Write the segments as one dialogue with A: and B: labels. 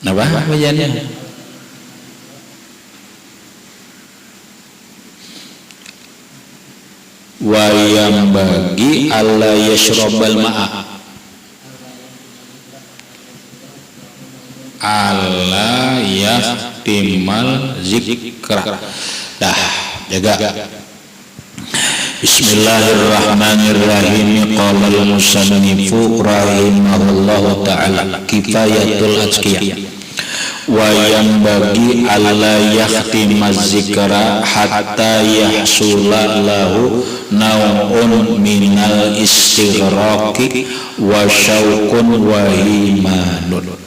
A: Apa bayannya? Wa yang bagi alla yashrabal ma'a, alla yahtimal zikra. Dah, jaga. Bismillahirrahmanirrahim. Qala al-musannifu rahimahullahu ta'ala kifayatul atqiyah. Wa yang bagi alla yahtimaz zikra hatta yahsula lahu naw'un minal istighraqi wa syauqun wa himanun.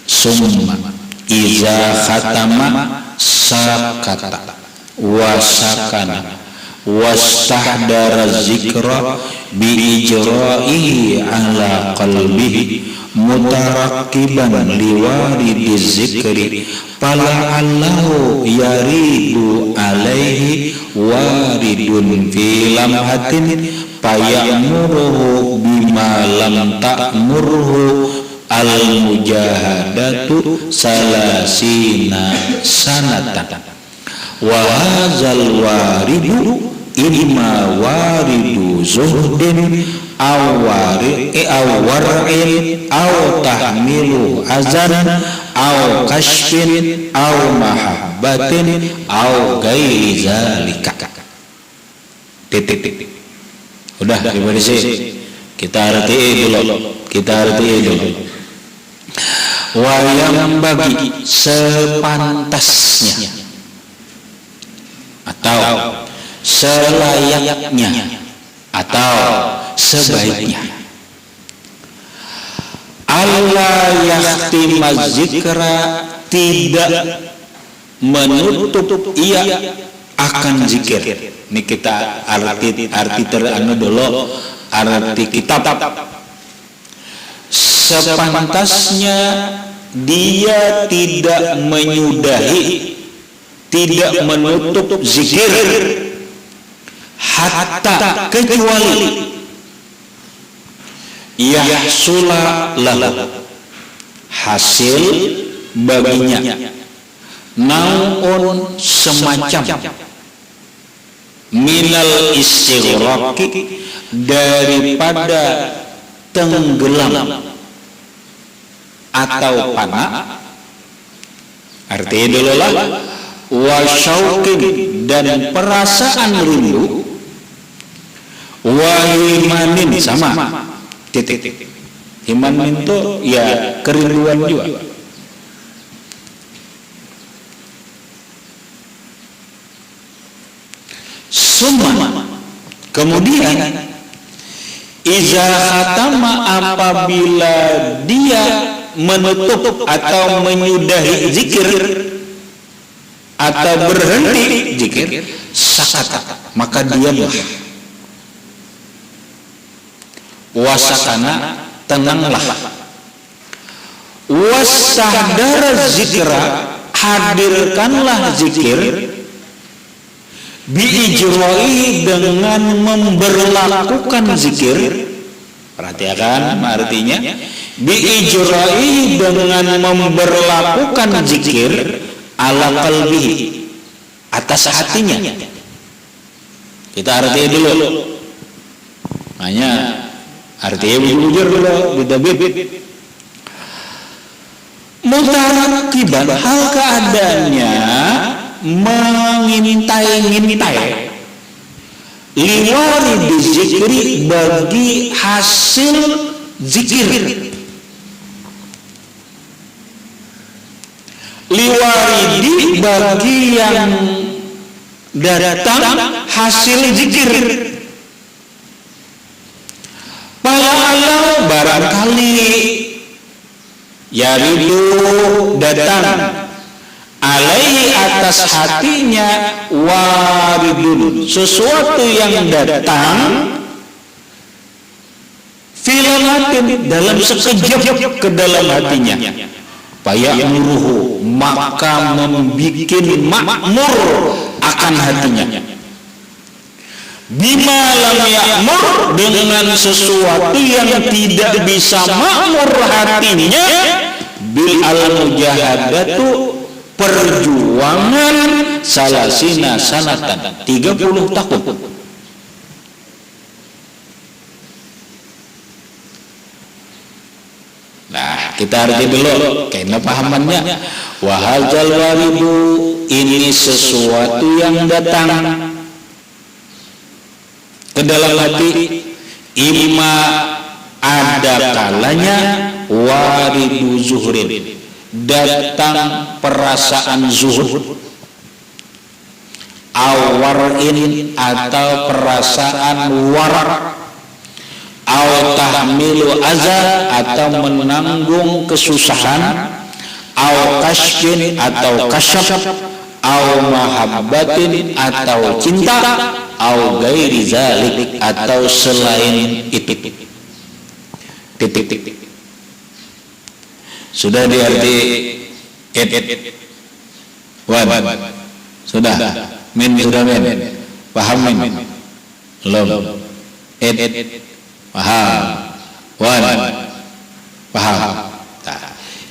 A: Summa iza khatama sakata wa sakana wastahdara zikra bi ijra'i ala qalbihi mutarakkiban liwaridi zikri fala allahu yaridu alaihi waridun fi lamhatin fayamuruhu bima lam ta'murhu al mujahadatu salasina sanatan wa hadzal waridu imma waridu zuhdin aw war'in aw tahmilu azan aw kashfin aw mahabbatin aw ghairi zalika. Titik. Udah diberi sih. Kita arti dulu. Wa yang bagi sepantasnya atau selayaknya atau sebaiknya Allah yahtimaz zikra, tidak menutup ia akan zikir. Ini kita arti teranu dulu, arti kitab. Sepantasnya dia tidak menyudahi, tidak menutup zikir hatta kecuali yahsula lahu hasil baginya naun semacam minal istighraqi daripada tenggelam atau pana, artinya dulu lah wa syauqin dan perasaan rindu, wa himanin sama titik. Himan itu ya kerinduan juga. Summa kemudian iza khatama, apabila dia menutup atau menyudahi zikir atau berhenti zikir, sakata, maka diamlah. Wasakana, tenanglah. Wastahdara zikra, hadirkanlah zikir. Biijra'i, dengan memberlakukan zikir. Perhatikan artinya. Biijra'i, dengan memberlakukan zikir ala qalbihi, atas hatinya. Kita artinya dulu. Hanya artinya bujur dulu, bidabit. Mutarakkiban, hal keadaannya mengintai-ngintai liwaridi zikri, bagi hasil zikir. Liwaridi, bagi yang datang hasil zikir. Pala barangkali yaridu datang alaihi, atas hatinya, waridun, sesuatu yang datang filamatin, dalam sekejap ke dalam hatinya. Fayamuruhu, maka membikin makmur akan hatinya. Bima lam ya'mur, dengan sesuatu yang tidak bisa makmur hatinya bil al-mujahadatu perjuangan salasina sanatan 30 tahun. Nah, kita arti dulu karena pahamannya. Wahadzal waridu, ini sesuatu yang datang ke dalam hati, imma ada kalanya waridu zuhrin, datang perasaan zuhud, awarin atau perasaan warar, au tahmilu aza atau menanggung kesusahan, au kashfin atau kasyaf, au mahabbatin atau cinta, au gairi zalik atau selain itu. Titik. Sudah diarti wan. Sudah. Min sudah min. Paham min. Belum. Paham. Wan. Paham.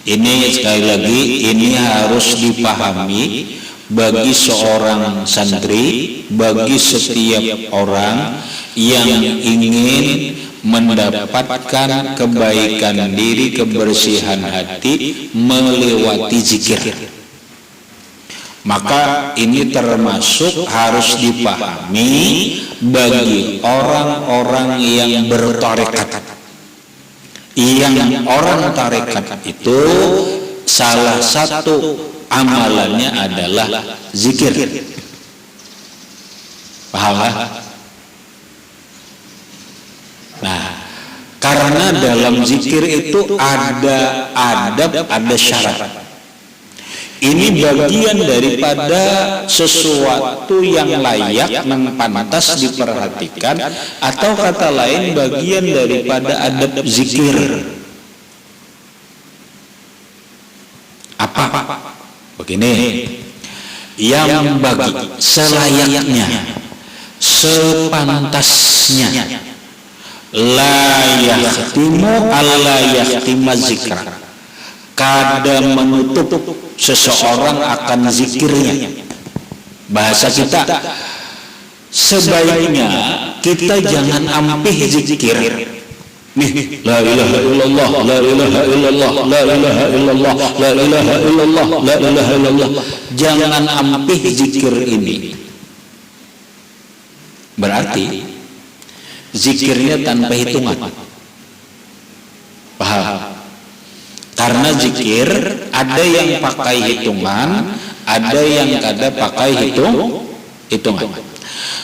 A: Ini sekali lagi ini harus dipahami bagi seorang santri, bagi setiap orang yang ingin mendapatkan kebaikan diri, kebersihan hati melewati zikir. Maka ini termasuk harus dipahami bagi orang-orang yang bertarekat. Yang orang tarekat itu salah satu amalannya adalah zikir. Paham? Nah, karena dalam zikir itu ada adab, ada syarat. Ini bagian daripada sesuatu yang layak, yang pantas diperhatikan, atau kata lain bagian daripada adab zikir. Apa? Begini, yang bagi selayaknya, sepantasnya, la yahtimu alla yahtima zikra, kada menutup seseorang akan zikirnya. Bahasa kita, sebaiknya kita jangan ampih zikir. Nih, la ilaha illallah, la ilaha illallah, la ilaha illallah, la ilaha illallah, la ilaha illallah. Jangan ampih zikir ini. Berarti zikirnya tanpa hitungan. Paham? Karena zikir ada yang pakai hitungan, ada yang kada pakai hitungan.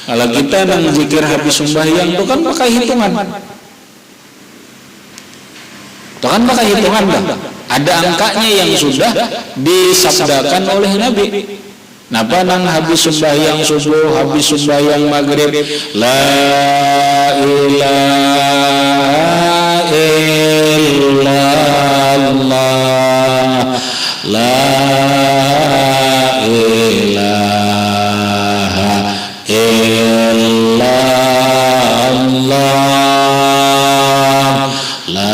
A: Kalau kita nang zikir habis sembahyang itu kan pakai hitungan. Itu kan pakai hitungan dah. Ada angkanya yang sudah disabdakan oleh Nabi. Napa nang habis sembahyang subuh, habis sembahyang maghrib, la ilaha illallah, la ilaha illallah, la ilaha illallah, la ilaha illallah, la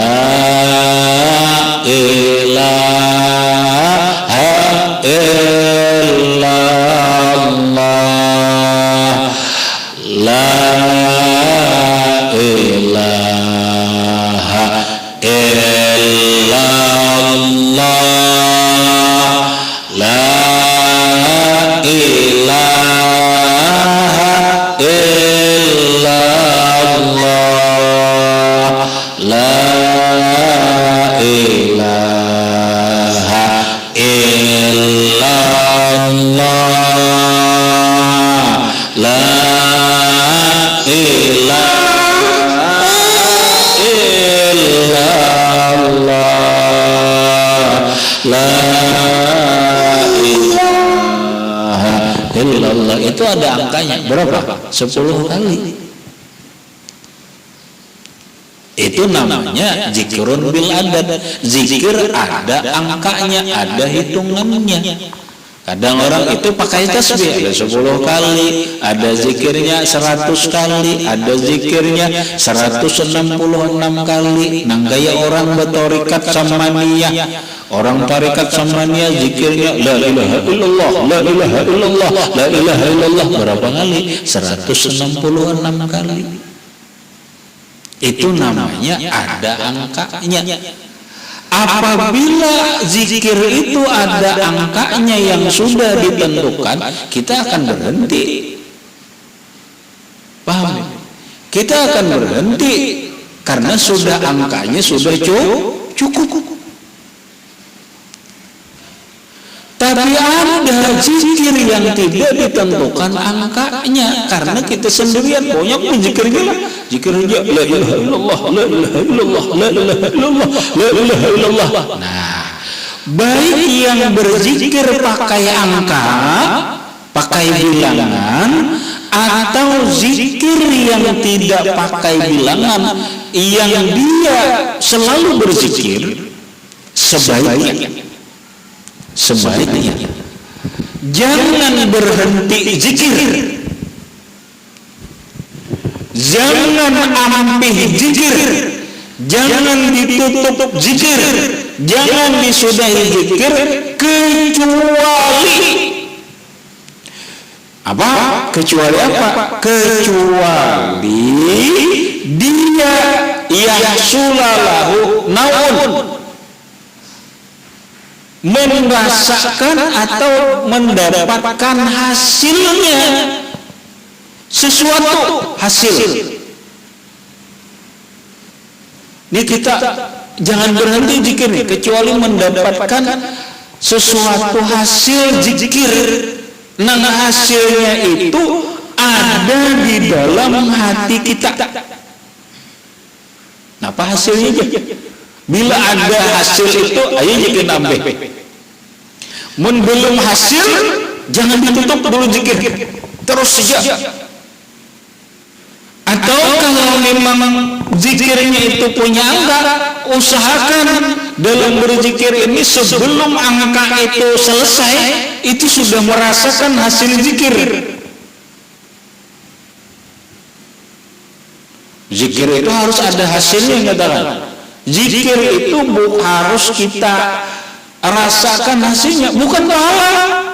A: ilaha illallah, la ilaha illallah, la ilaha illallah. Itu ada angkanya berapa? 10 kali. Itu namanya zikrun bil adad. Zikir ada angkanya, ada hitungannya. Kadang orang itu pakai tasbih ada 10 kali, ada zikirnya 100 kali, ada zikirnya 166 kali. Nang gaya orang bertarikat samaniyah, orang tarikat samaniyah zikirnya la ilaha illallah, la ilaha illallah, la ilaha illallah berapa kali? 166 kali. Itu namanya ada angkanya. Apabila zikir itu ada angkanya yang sudah ditentukan, kita akan berhenti. Paham? Kita akan berhenti karena sudah angkanya sudah cukup. Tapi ada zikir yang tidak ditentukan angkanya karena kita sendirian banyak zikirnya lah. Zikirnya la ilaha illallah, la ilaha illallah, la ilaha illallah, la ilaha illallah. Nah, baik yang berzikir pakai angka, pakai bilangan, atau zikir yang tidak pakai bilangan, yang dia selalu berzikir, sebaiknya jangan berhenti zikir, jangan ampih zikir, jangan ditutup zikir, jangan disudahi zikir, kecuali apa? Kecuali dia yahsulalahu naun, merasakan atau mendapatkan hasilnya, sesuatu hasil. Ini kita jangan berhenti zikir kecuali mendapatkan sesuatu hasil zikir. Nah, hasilnya itu ada di dalam hati kita. Nah, apa hasilnya? Bila ada hasil itu, ayo zikir nambah. Mun belum hasil, jangan ditutup dulu zikir, terus saja. Atau kalau memang zikirnya itu punya angka, usahakan dalam berzikir ini sebelum angka itu selesai, itu sudah merasakan hasil zikir. Zikir itu harus ada hasilnya, katakan. Zikir itu harus kita rasakan hasilnya, bukan pahala.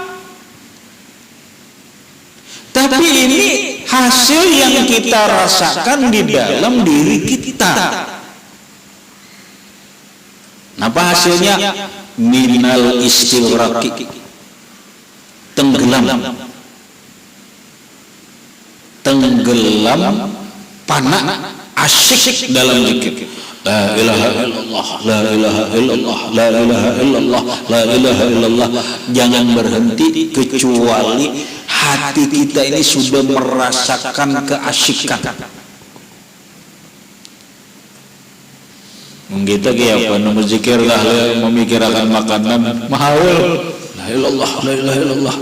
A: Tapi ini hasil yang kita rasakan di dalam diri kita. Apa hasilnya? Minal istighraqi, tenggelam pana asyik dalam zikir. La ilaha illallah, la ilaha illallah, la ilaha illallah, la ilaha illallah. Jangan berhenti kecuali hati kita ini sudah merasakan keasyikan. Kita kayak apa? Berzikir lah, memikirkan makanan mahal. La ilallah, la ilaha illallah,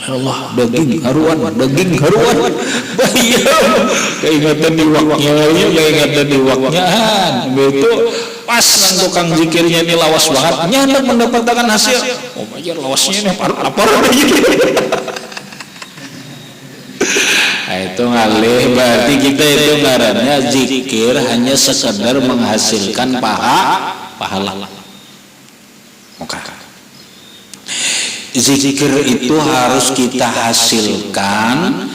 A: Allah, daging haruan. Bayam, keingatan di waknya, itu pas tukang zikirnya ini lawas banget, nyanda mendapatkan hasil. Oh bajar lawasnya ini lapar lagi. Nah, itu ngalih, berarti kita itu ngarannya zikir hanya sekedar menghasilkan pahala. Oke. Zikir itu harus kita hasilkan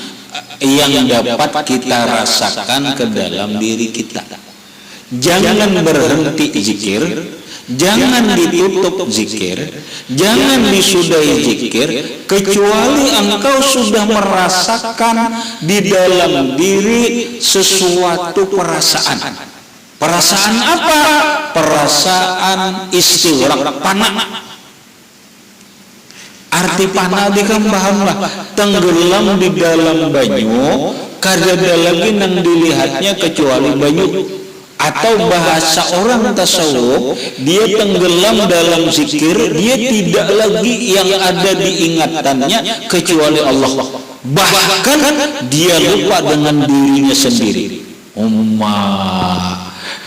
A: yang dapat kita rasakan ke dalam diri kita. Jangan berhenti zikir, jangan ditutup zikir, jangan disudahi zikir, kecuali engkau sudah merasakan di dalam diri sesuatu perasaan. Perasaan apa? Perasaan istighraq, pana. Arti pana dikambahan lah, tenggelam di dalam banyu, kada lagi nang dilihatnya kecuali banyu. Atau bahasa orang tasawuf, dia tenggelam dalam zikir, dia tidak lagi yang ada diingatannya kecuali Allah. Bahkan dia lupa dengan dirinya sendiri.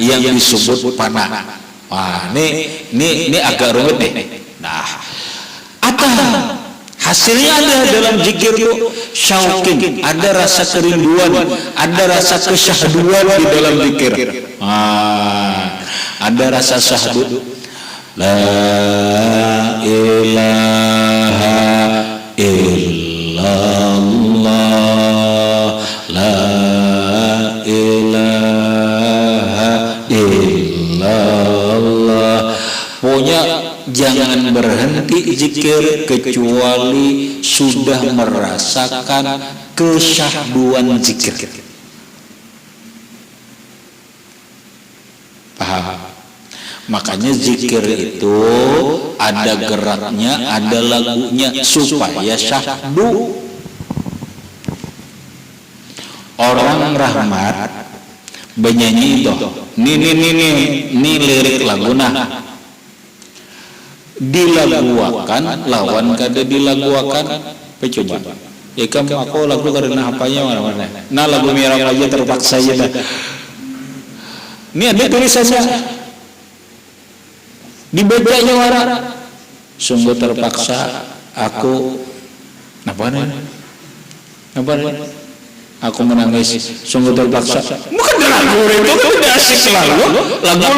A: Yang disebut pana. Wah, ini agak rumit nih. Nah, atau Hasilnya ada dalam zikir itu syauqin, ada rasa kerinduan, ada rasa kesyahduan di dalam zikir. Ada rasa syahdu. La ilaha illallah, la ilaha illallah. Pokoknya jangan berhenti zikir kecuali sudah merasakan kesyahduan zikir. Paham? Makanya zikir itu ada geraknya, ada lagunya supaya syahdu. Orang rahmat benyanyi itu. Ini lirik laguna. Dilaguakan lawan kada dilaguakan. Coba. Ikam aku lagu karena apanya mana-mana. Nah lagu Miram aja terpaksa aja dah. Ini ada tulisannya. Dibacanya wara, sungguh terpaksa aku aku menangis, sungguh terpaksa. Bukan lagu itu udah asik selalu lagu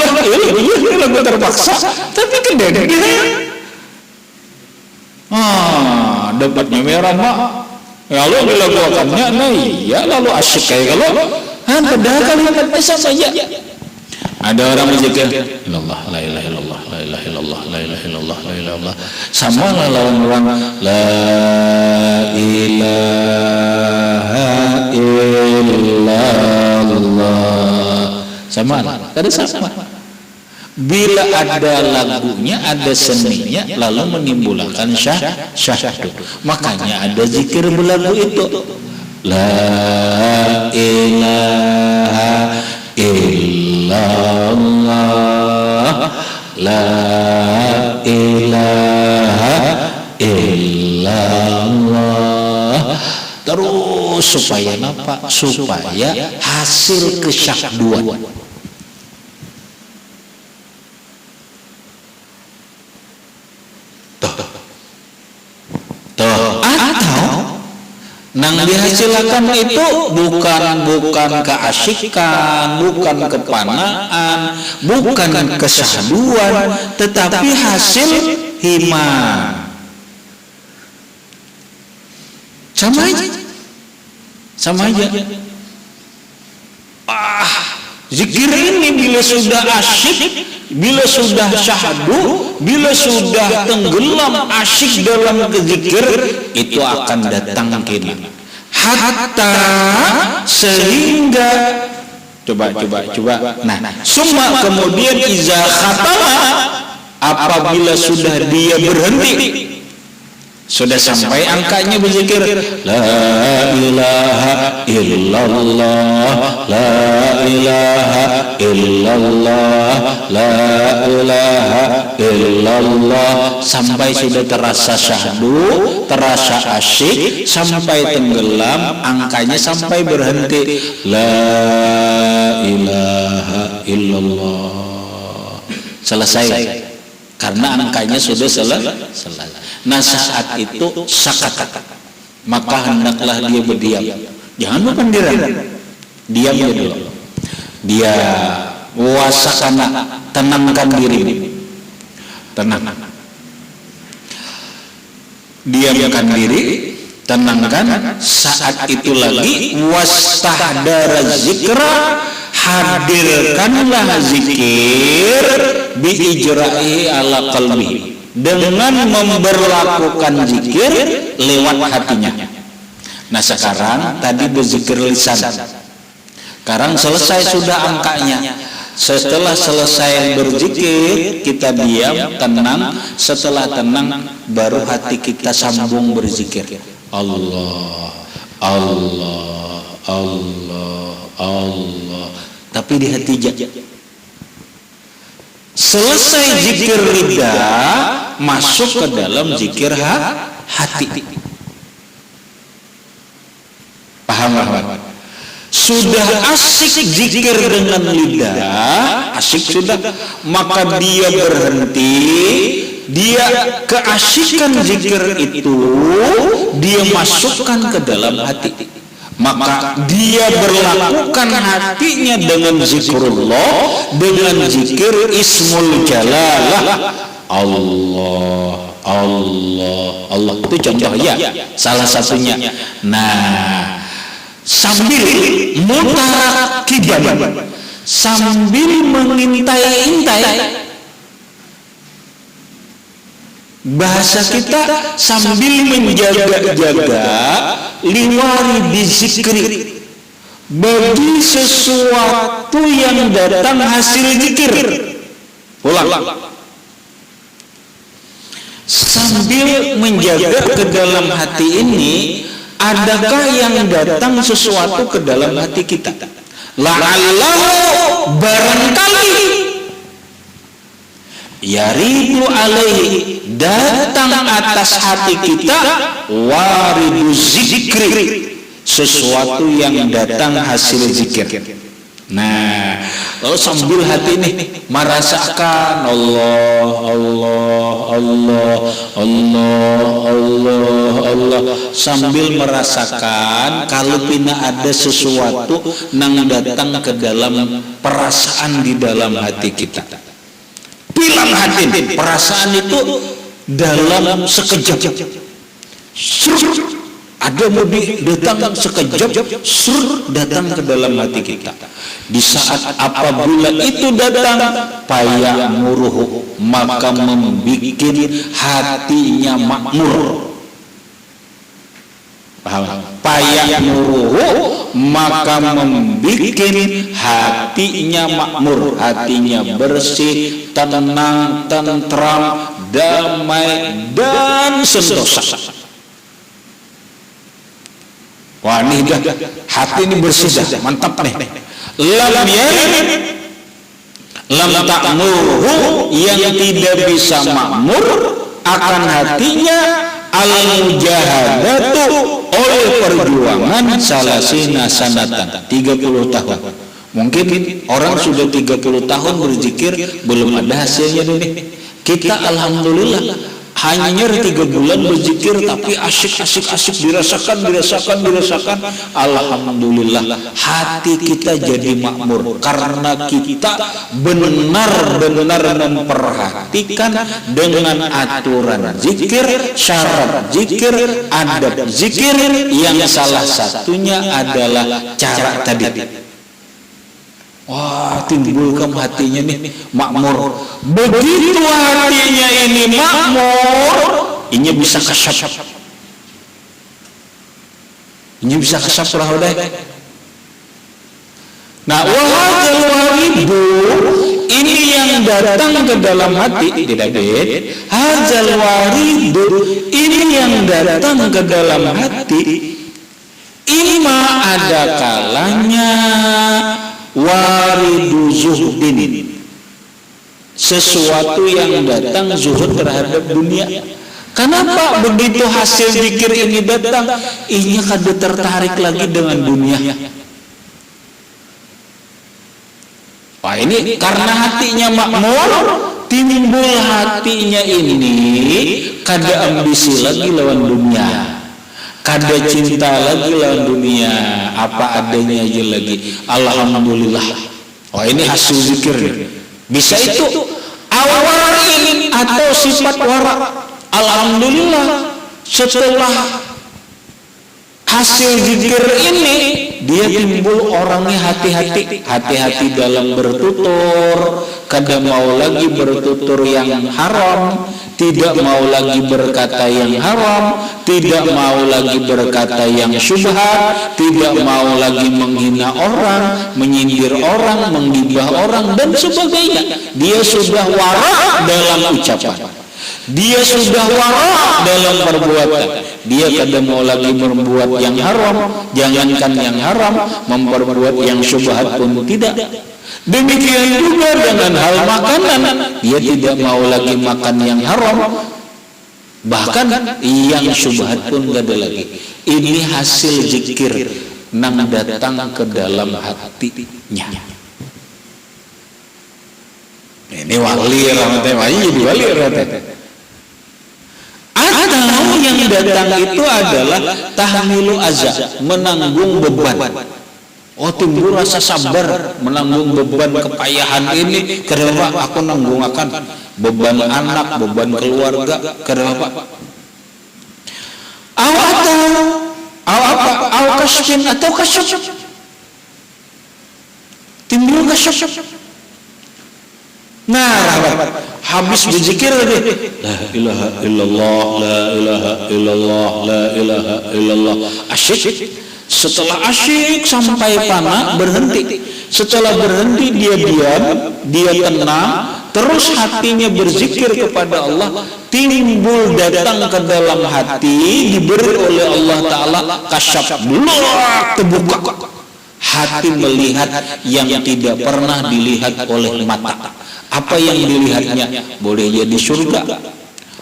A: terpaksa, tapi kedede dapatnya merah mak lalu dilagukannya lalu asik kayak kalau padahal kalimatnya sama saja. Ada orang berzikir illallah, la ilaha illallah, la ilaha illallah, la ilaha illallah, la ilaha illallah. Sama lah lawan orang la ilaha illallah. Sama lah, ada sama. Bila ada lagunya, ada seninya, lalu menimbulkan syahdu. Makanya ada zikir belagu itu. La ilaha illallah, la ilaha illallah. Terus supaya apa? Supaya hasil kesyahduan. Nang dihasilkan itu bukan keasikan, bukan kepanaan, bukan kesyahduan, tetapi hasil iman. Sama aja. Zikir ini bila sudah asyik, bila sudah syahdu, bila sudah tenggelam asyik dalam zikir, itu akan datang kini. Hatta sehingga coba. Nah, summa kemudian iza khatama, apabila sudah dia berhenti, sudah sampai angkanya berzikir la ilaha illallah, la ilaha illallah, la ilaha illallah, sampai sudah terasa syahdu, terasa asyik, sampai tenggelam, angkanya sampai berhenti la ilaha illallah, selesai. Karena angkanya sudah selesai. Nah saat itu sakat, maka hendaklah dia berdiam. Jangan berpendiran, diam dulu. Dia wasakana, tenangkan diri, tenang. Diamkan diri, tenangkan. Saat itu lagi wastahdara zikra, hadirkanlah zikir biijra'i ala qalbi, dengan memberlakukan zikir lewat hatinya. Nah sekarang tadi berzikir lisan, sekarang selesai sudah angkanya. Setelah selesai berzikir kita diam, tenang. Setelah tenang baru hati kita sambung berzikir Allah, Allah, Allah, Allah, tapi di hati aja. Selesai zikir lidah, masuk ke dalam zikir hati. Paham? Sudah asik zikir dengan lidah, asik sudah, maka dia berhenti, dia keasikan zikir itu dia masukkan ke dalam hati, maka dia berlakukan hatinya dengan zikrullah, dengan zikir ismul jalalah Allah. Allah itu contohnya salah satunya. Nah, sambil mutarakiban, sambil mengintai-intai, bahasa kita sambil menjaga-jaga liwari bizikri, bagi sesuatu yang datang hasil zikir. Ulang. Sambil menjaga ke dalam hati ini, adakah yang datang sesuatu ke dalam hati kita? La'allahu, barangkali, yaridu alaihi, datang atas hati kita, waridu zikri, sesuatu yang datang hasil zikir. Nah, lalu sambil hati ini merasakan Allah, sambil merasakan kalau pina ada sesuatu yang datang ke dalam perasaan di dalam hati kita. Bilang hati, perasaan itu dalam sekejap. Ada mudi datang sekejap, datang ke dalam hati kita. Di saat apabila itu datang, paya muruh, maka membikin hatinya makmur. Paham? Paya muruh, maka membikin hatinya makmur, hatinya bersih, tenang, tentram, damai, dan sentosa. Wah, ini dah hati ini bersih dah, mantap nih. Lam ta'muruhu, yang tidak bisa makmur akan hatinya al-mujahadatu, oleh perjuangan salasina sanatan, 30 tahun. Mungkin orang sudah 30 tahun berzikir belum ada hasilnya nih. Kita alhamdulillah hanya 3 bulan berzikir tapi asik dirasakan. Alhamdulillah, hati kita jadi makmur karena kita benar-benar memperhatikan dengan aturan zikir, syarat zikir, adab zikir, yang salah satunya adalah cara tadi. Wah, timbulkan hatinya nih makmur. Begitu hatinya ini makmur, ini bisa kasap. Ini bisa kasap lah udah. Nah, wahajal waridu, ini yang datang ke dalam hati, tidak bed. Hajal waridu, ini yang datang ke dalam hati. Ima ada kalanya waridu zuhdin, sesuatu yang datang zuhud terhadap dunia. Kenapa begitu hasil zikir ini datang, inya kada tertarik lagi dengan dunia? Wah, ini karena hatinya makmur, timbul hatinya ini kada ambisi lagi lawan dunia, kada cinta lagi lawan dunia, apa adanya aja lagi. Alhamdulillah. Wah, ini hasil zikir. Bisa itu awal ini atau sifat wara. Alhamdulillah, setelah hasil zikir ini dia timbul orangnya hati-hati dalam bertutur, kada mau lagi bertutur yang haram, tidak mau lagi berkata yang haram, tidak mau lagi berkata yang syubhat, tidak mau lagi menghina orang, menyindir orang, menggibah orang, dan sebagainya. Dia sudah wara dalam ucapan, dia sudah wara dalam perbuatan. Dia kada mau lagi membuat yang haram, jangankan yang haram, memperbuat yang syubhat pun tidak. Demikian juga dengan hal makanan, dia tidak mau lagi makan yang haram, bahkan yang syubhat pun tidak ada lagi. Ini hasil zikir nang datang ke dalam hatinya. Ini wali rahmatnya, wali rahmatnya. yang datang itu adalah tahmilu azza, menanggung beban. Oh, timbul rasa sabar menanggung beban kepayahan ini. Kenapa aku nanggung akan beban anak, beban keluarga? Kenapa? Aw kasfin atau kasyaf. Timbul kasyaf. Nah, habis berzikir lagi. La ilaha illallah, la ilaha illallah, la ilaha illallah. Asyik. Setelah asyik sampai fana, berhenti. Setelah berhenti dia diam, dia tenang, terus hatinya berzikir kepada Allah, timbul datang ke dalam hati, diberi oleh Allah Ta'ala kasyaf, terbuka. Hati melihat yang tidak pernah dilihat oleh mata. Apa yang dilihatnya? Boleh jadi surga,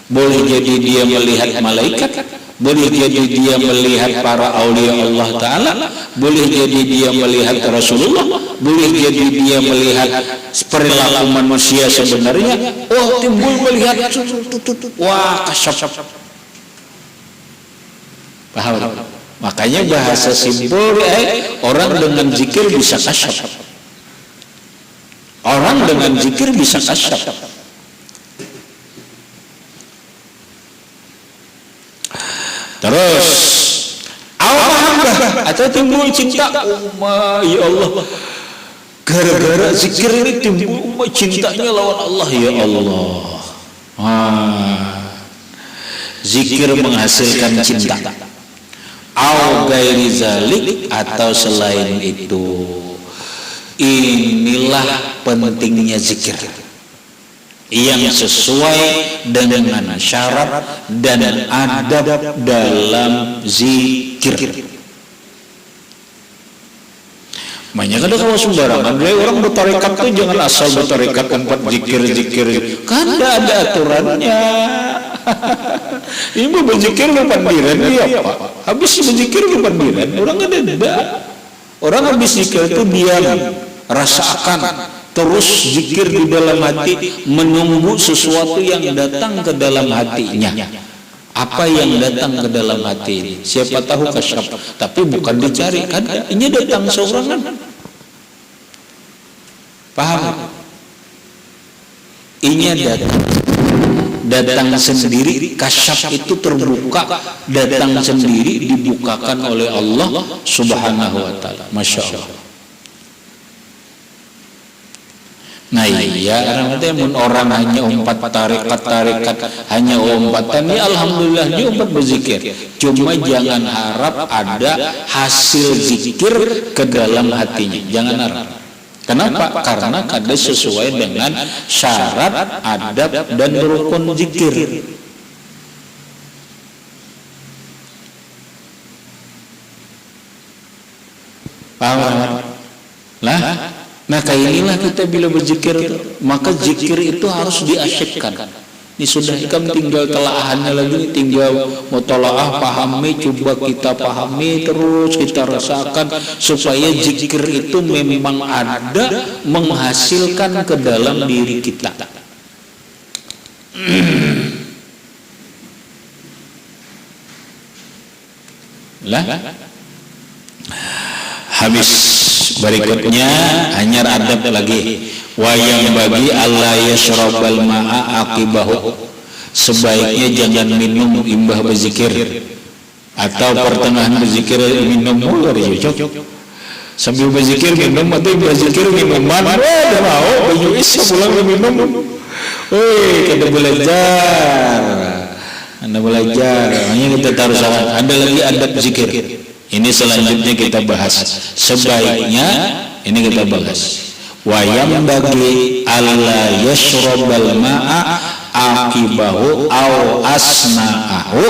A: boleh jadi dia melihat malaikat, boleh jadi dia melihat para aulia Allah Ta'ala, boleh jadi dia melihat Rasulullah, boleh jadi dia melihat perilaku manusia sebenarnya. Oh, timbul melihat, wah, kasyaf. Paham? Makanya bahasa simpel, orang dengan zikir bisa kasyaf. Orang dengan zikir bisa kasyaf. Terus atau timbul cinta, ya Allah, gara-gara zikir ini timbul cintanya lawan Allah, ya Allah. Zikir menghasilkan cinta. Au gairi zalik, atau selain itu. Inilah pentingnya zikir yang sesuai dengan syarat dan adab dalam zikir. Makanya kadang kalau sembarangan, orang bertarekat tuh jangan asal bertarekat tempat zikir. Kan ada aturannya. Ini berzikir lu pandiran dia apa? Habis berzikir lu pandiran, orang ada. Orang habis zikir itu diam, rasakan, terus zikir di dalam hati, menunggu sesuatu yang datang ke dalam hatinya. Apa yang datang ke dalam hati ini? Siapa tahu kasyaf, tapi bukan dicari, kan? Ini datang seorangan. Paham? Ini datang sendiri, kasyaf itu terbuka, datang sendiri, dibukakan oleh Allah Subhanahu wa Ta'ala. Masya Allah. Nah iya, orang hanya umpat tarekat, hanya umpatan, ya alhamdulillah dia umpat berzikir. Cuma jangan harap ada hasil zikir ke dalam hatinya, jangan harap. Kenapa? Karena kada sesuai dengan syarat, adab, dan rukun zikir. Paham? Nah kayak inilah kita bila berzikir, maka zikir itu harus diasyikkan. Ini sudah ikam tinggal telaahannya lagi, tinggal mutalaah, pahami, coba kita pahami, terus kita rasakan supaya zikir itu memang ada, menghasilkan ke dalam diri kita. Habis berikutnya hanya adab lagi. Wayang bagi Allah yashrabal ma'a aqibahu, sebaiknya jangan minum imbah berzikir, atau pertengahan berzikir minum mulu cocok. Sambil berzikir minum, atau berzikir minuman, dah mau baju is pulang minum. Kita belajar. Anda belajar, hanya kita taruh ada lagi adab zikir. Ini selanjutnya kita bahas. Sebaiknya ini kita bahas. Wayam bagi alla yashrabal ma'a aqibahu aw asna'ahu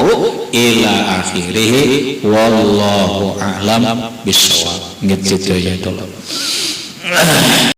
A: ila akhirih wallahu a'lam bishawab. Gitu ya tolong.